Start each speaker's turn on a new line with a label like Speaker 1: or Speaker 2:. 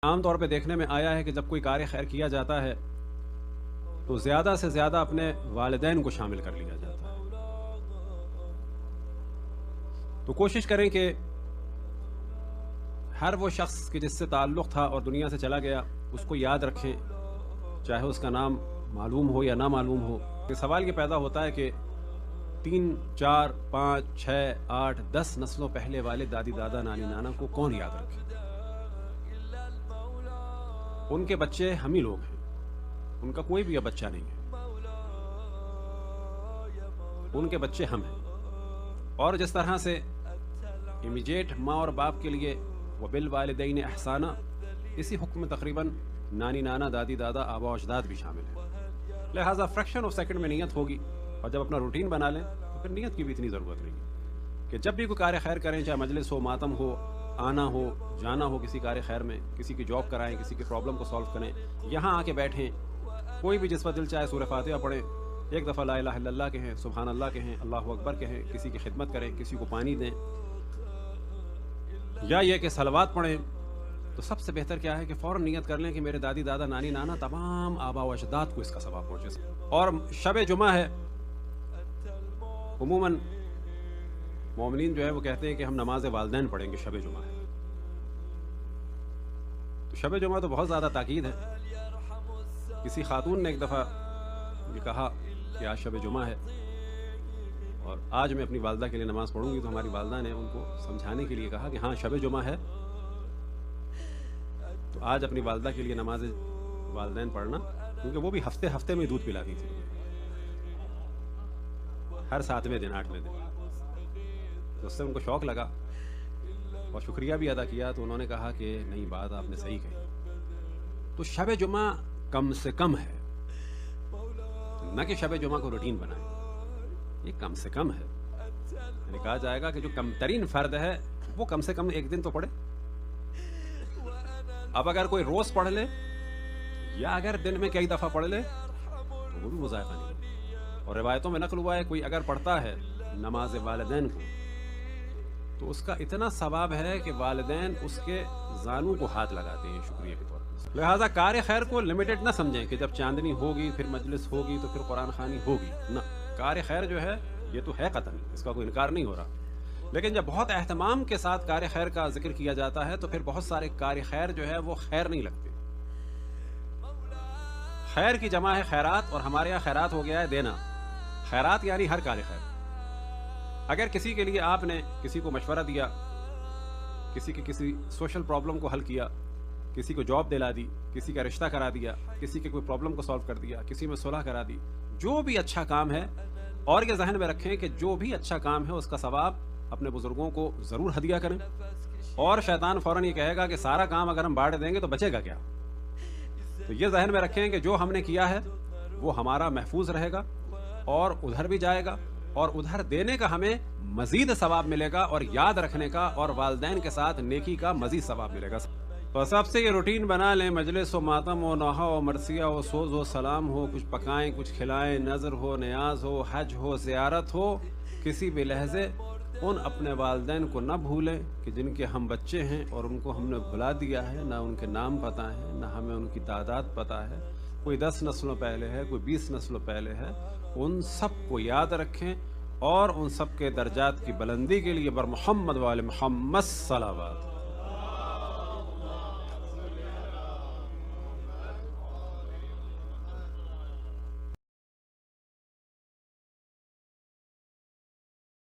Speaker 1: عام طور پہ دیکھنے میں آیا ہے کہ جب کوئی کار خیر کیا جاتا ہے تو زیادہ سے زیادہ اپنے والدین کو شامل کر لیا جاتا ہے. تو کوشش کریں کہ ہر وہ شخص کہ جس سے تعلق تھا اور دنیا سے چلا گیا اس کو یاد رکھیں، چاہے اس کا نام معلوم ہو یا نہ معلوم ہو. یہ سوال یہ پیدا ہوتا ہے کہ 3 4 5 6 8 10 نسلوں پہلے والے دادی دادا نانی نانا کو کون یاد رکھے؟ ان کے بچے ہم ہی لوگ ہیں، ان کا کوئی بھی اب بچہ نہیں ہے، ان کے بچے ہم ہیں. اور جس طرح سے امیجیٹ ماں اور باپ کے لیے وبالوالدین احسانا، اسی حکم میں تقریباً نانی نانا دادی دادا آبا و اجداد بھی شامل ہیں. لہٰذا فریکشن آف سیکنڈ میں نیت ہوگی، اور جب اپنا روٹین بنا لیں تو پھر نیت کی بھی اتنی ضرورت نہیں کہ جب بھی کوئی کار خیر کریں، چاہے مجلس ہو، ماتم ہو، آنا ہو جانا ہو کسی کار خیر میں، کسی کی جاب کرائیں، کسی کی پرابلم کو سالو کریں، یہاں آ کے بیٹھیں، کوئی بھی جس وقت دل چاہے سورہ فاتحہ پڑھیں، ایک دفعہ لا الہ الا اللہ کہیں، سبحان اللہ کہیں، اللہ اکبر کہیں، کسی کی خدمت کریں، کسی کو پانی دیں، یا یہ کہ صلوات پڑھیں. تو سب سے بہتر کیا ہے کہ فوراً نیت کر لیں کہ میرے دادی دادا نانی نانا تمام آبا و اجداد کو اس کا ثواب پہنچے. اور شب جمعہ ہے، عموماً مومنین جو ہے وہ کہتے ہیں کہ ہم نماز والدین پڑھیں گے، شب جمعہ ہے. تو شب جمعہ تو بہت زیادہ تاکید ہے. کسی خاتون نے ایک دفعہ یہ کہا کہ آج شب جمعہ ہے اور آج میں اپنی والدہ کے لیے نماز پڑھوں گی. تو ہماری والدہ نے ان کو سمجھانے کے لیے کہا کہ ہاں شب جمعہ ہے، تو آج اپنی والدہ کے لیے نماز والدین پڑھنا، کیونکہ وہ بھی ہفتے ہفتے میں دودھ پلاتی تھی، ہر 7ویں دن 8ویں دن. تو اس سے ان کو شوق لگا اور شکریہ بھی ادا کیا. تو انہوں نے کہا کہ نہیں، بات آپ نے صحیح کہی. تو شب جمعہ کم سے کم ہے، نہ کہ شب جمعہ کو روٹین بنائیں، یہ کم سے کم ہے. یعنی کہا جائے گا کہ جو کم ترین فرد ہے وہ کم سے کم ایک دن تو پڑھے. اب اگر کوئی روز پڑھ لے یا اگر دن میں کئی دفعہ پڑھ لے تو وہ بھی مذائقہ نہیں. اور روایتوں میں نقل ہوا ہے کوئی اگر پڑھتا ہے نماز والدین کو تو اس کا اتنا ثواب ہے کہ والدین اس کے زانوں کو ہاتھ لگاتے ہیں شکریہ کے طور پر. لہٰذا کار خیر کو لمیٹڈ نہ سمجھیں کہ جب چاندنی ہوگی پھر مجلس ہوگی تو پھر قرآن خوانی ہوگی. نہ، کار خیر جو ہے یہ تو ہے قطعاً، اس کا کوئی انکار نہیں ہو رہا. لیکن جب بہت اہتمام کے ساتھ کار خیر کا ذکر کیا جاتا ہے تو پھر بہت سارے کار خیر جو ہے وہ خیر نہیں لگتے. خیر کی جمع ہے خیرات، اور ہمارے یہاں خیرات ہو گیا ہے دینا. خیرات یعنی ہر کار خیر. اگر کسی کے لیے آپ نے کسی کو مشورہ دیا، کسی کی کسی سوشل پرابلم کو حل کیا، کسی کو جاب دلا دی، کسی کا رشتہ کرا دیا، کسی کے کوئی پرابلم کو سالو کر دیا، کسی میں صلح کرا دی، جو بھی اچھا کام ہے، اور یہ ذہن میں رکھیں کہ جو بھی اچھا کام ہے اس کا ثواب اپنے بزرگوں کو ضرور ہدیہ کریں. اور شیطان فوراً یہ کہے گا کہ سارا کام اگر ہم بانٹ دیں گے تو بچے گا کیا. تو یہ ذہن میں رکھیں کہ جو ہم نے کیا ہے وہ ہمارا محفوظ رہے گا اور ادھر بھی جائے گا، اور ادھر دینے کا ہمیں مزید ثواب ملے گا، اور یاد رکھنے کا اور والدین کے ساتھ نیکی کا مزید ثواب ملے گا. تو سب سے یہ روٹین بنا لیں، مجلس ہو، ماتم ہو، نوحہ ہو، مرثیہ ہو، سوز ہو، سلام ہو، کچھ پکائیں کچھ کھلائیں، نظر ہو، نیاز ہو، حج ہو، زیارت ہو، کسی بھی لحظے ان اپنے والدین کو نہ بھولیں کہ جن کے ہم بچے ہیں اور ان کو ہم نے بھلا دیا ہے، نہ ان کے نام پتہ ہے، نہ ہمیں ان کی تعداد پتہ ہے. کوئی 10 نسلوں پہلے ہے، کوئی 20 نسلوں پہلے ہے. ان سب کو یاد رکھیں اور ان سب کے درجات کی بلندی کے لیے بر محمد وآل محمد صلوات.